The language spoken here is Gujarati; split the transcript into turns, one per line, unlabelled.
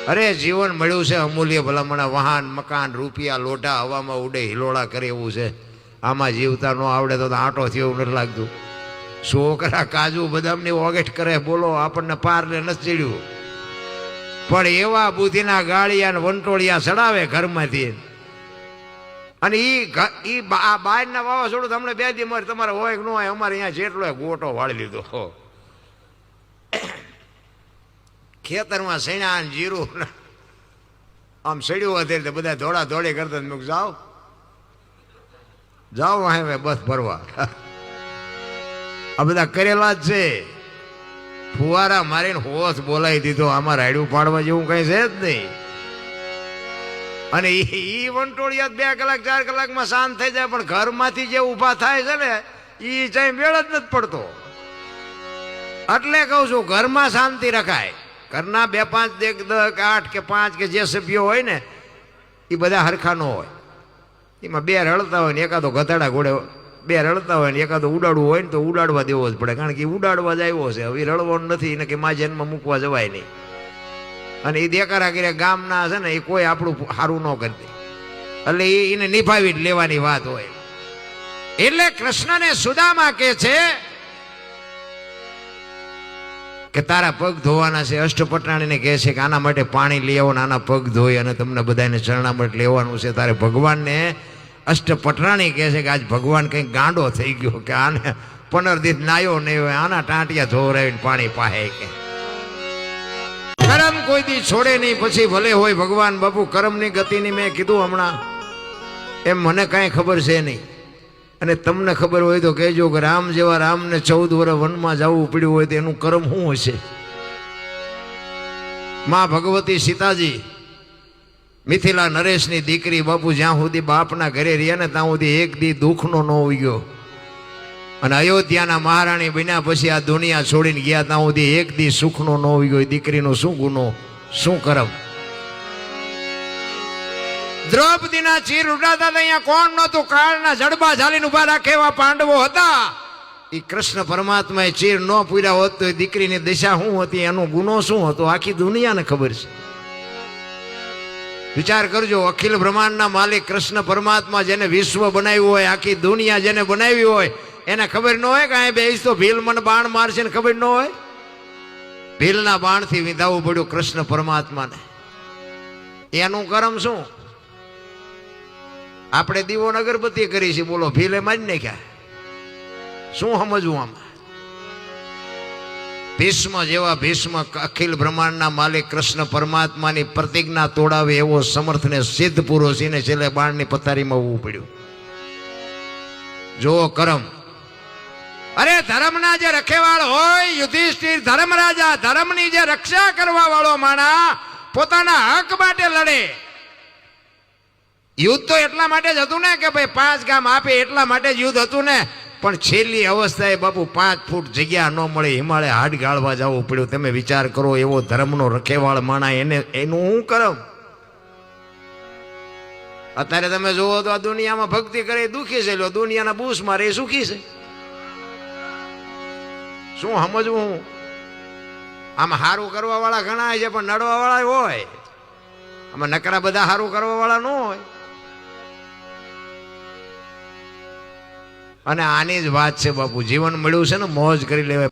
અરે જીવન મળ્યું છે અમૂલ્ય ભલામણા, વાહન મકાન રૂપિયા લોઢા હવામાં ઉડે હિલોળા કરે એવું છે. આમાં જીવતા ન આવડે તો આંટો થયો એવું નથી લાગતું. છોકરા કાજુ બદામની ઓગેટ કરે, બોલો આપણને પારને નથી ચડ્યું. પણ એવા બુદ્ધિના ગાળિયા ને વંટોળિયા ચડાવે ઘરમાંથી. અને ઈ બહારના વાવાઝોડું તમને 2 દી મારે તમારે હોય કે ન હોય, અમારે અહીંયા જેટલો ગોટો વાળી લીધો. ખેતરમાં સૈણા જીરું આમ સડ્યું હતું એટલે બધા દોડા દોડી કરતા મેં જાઓ જાઓ હવે બસ ભરવા. આ બધા કરેલા જ છે. ફુવારા મારીને હોશ બોલાવી દીધો. આમાં રાયડું પાડવા જેવું કઈ છે જ નહીં. અને ઈ વંટોળિયા 2 કલાક 4 કલાકમાં શાંત થઈ જાય, પણ ઘરમાંથી જે ઊભા થાય છે ને ઈ ચાઈ મેળ જ નથી પડતો. એટલે કહું છું ઘરમાં શાંતિ રખાય. ઘરના 2 5 10 8 કે 5 કે જે સભ્યો હોય ને એ બધા હરખા ન હોય. એમાં 2 રડતા હોય ને એકાદો ગધાડા ઘોડે, 2 રડતા હોય ને એકાદો ઉડાડવું હોય ને તો ઉડાડવા દેવો જ પડે. કારણ કે ઉડાડવા જ આવ્યો છે, હવે રડવાનું નથી એને કે માજનમાં મૂકવા જવાય નહીં. અને એ દેકારા કર્યા ગામના છે ને એ કોઈ આપણું સારું ન કરી દે, એટલે એને નિભાવી જ લેવાની વાત હોય. એટલે કૃષ્ણને સુદામા કહે છે કે તારા પગ ધોવાના છે. અષ્ટપટરાણીને કહે છે કે આના માટે પાણી લઈ આવો, આના પગ ધોઈ અને તમને બધાને ચરણામૃત લેવાનું છે. તારે ભગવાનને અષ્ટપટરાણી કહે છે કે આજ ભગવાન કંઈક ગાંડો થઈ ગયો કે આને 15 દિવસ નાયો નહીં હોય, આના ટાંટિયા ધોવરાવીને પાણી પાહે કે કરમ કોઈ દી છોડે નહીં. પછી ભલે હોય ભગવાન બાપુ કરમની ગતિની મેં કીધું હમણાં એમ મને કાંઈ ખબર છે નહીં. અને તમને ખબર હોય તો કહેજો કે રામ જેવા રામને 14 વર્ષ વનમાં જવું પડ્યું હોય તો એનું કર્મ શું હશે. માં ભગવતી સીતાજી મિથિલા નરેશની દીકરી બાપુ જ્યાં સુધી બાપના ઘરે રહ્યા ને ત્યાં સુધી એક દી દુઃખનો ન ઉગ્યો. અને અયોધ્યાના મહારાણી બન્યા પછી આ દુનિયા છોડીને ગયા ત્યાં સુધી એક દી સુખનો ન ઉગ્યો. દીકરીનો શું ગુનો, શું કરમ. દ્રૌપદીના ચીર ઉડાતા અહીંયા કોણ નહોતું, કાળના જડબા ઝાલીને ઉભા રાખે એવા પાંડવો હતા. એ કૃષ્ણ પરમાત્માએ ચીર ન પૂર્યા હોત તો એ દીકરીની દિશા શું હતી, એનો ગુનો શું હતો, આખી દુનિયાને ખબર છે. વિચાર કરજો, અખિલ બ્રહ્માંડના માલિક કૃષ્ણ પરમાત્મા જેને વિશ્વ બનાવ્યું હોય, આખી દુનિયા જેને બનાવી હોય, એને ખબર ન હોય કે અહીં બેસ તો ભીલ મને બાણ મારશે ને ખબર ન હોય. ભીલના બાણથી વિંધાવવું પડ્યું કૃષ્ણ પરમાત્માને. એનું કર્મ શું? આપણે દીવો અગરબત્તી કરી છે, બોલો ભીલે માં જ નાખ્યા. શું સમજવું આમાં? ભીષ્મ જેવા ભીષ્મ અખિલ બ્રહ્માંડના માલિક કૃષ્ણ પરમાત્માની પ્રતિજ્ઞા તોડાવે એવો સમર્થને સિદ્ધ પુરુષ એને છેલ્લે બાણની પથારીમાં આવવું પડ્યું. જો કર્મ. અરે ધર્મના જે રખેવાળ હોય યુધિષ્ઠિર ધર્મરાજા, ધર્મની જે રક્ષા કરવા વાળો માણા પોતાના હક માટે લડે. યુદ્ધ તો એટલા માટે જ હતું ને કે ભાઈ 5 ગામ આપે એટલા માટે જ યુદ્ધ હતું ને. પણ છેલ્લી અવસ્થાએ બાપુ 5 ફૂટ જગ્યા ન મળે, હિમાલય હાડ ગાળવા જવું પડ્યું. તમે વિચાર કરો, એવો ધર્મનો રખેવાળ માણા એનું શું કરમ. અત્યારે તમે જોવો તો આ દુનિયામાં ભક્તિ કરે દુઃખી છે, લો દુનિયાના બૂસ મારે એ સુખી છે. શું સમજવું? આમ સારું કરવા વાળા ઘણા છે પણ નડવા વાળા હોય. આમાં નકરા બધા સારું કરવા વાળા ન હોય. અને આની જ વાત છે બાપુ, જીવન મળ્યું છે ને મોજ કરી લેવાય.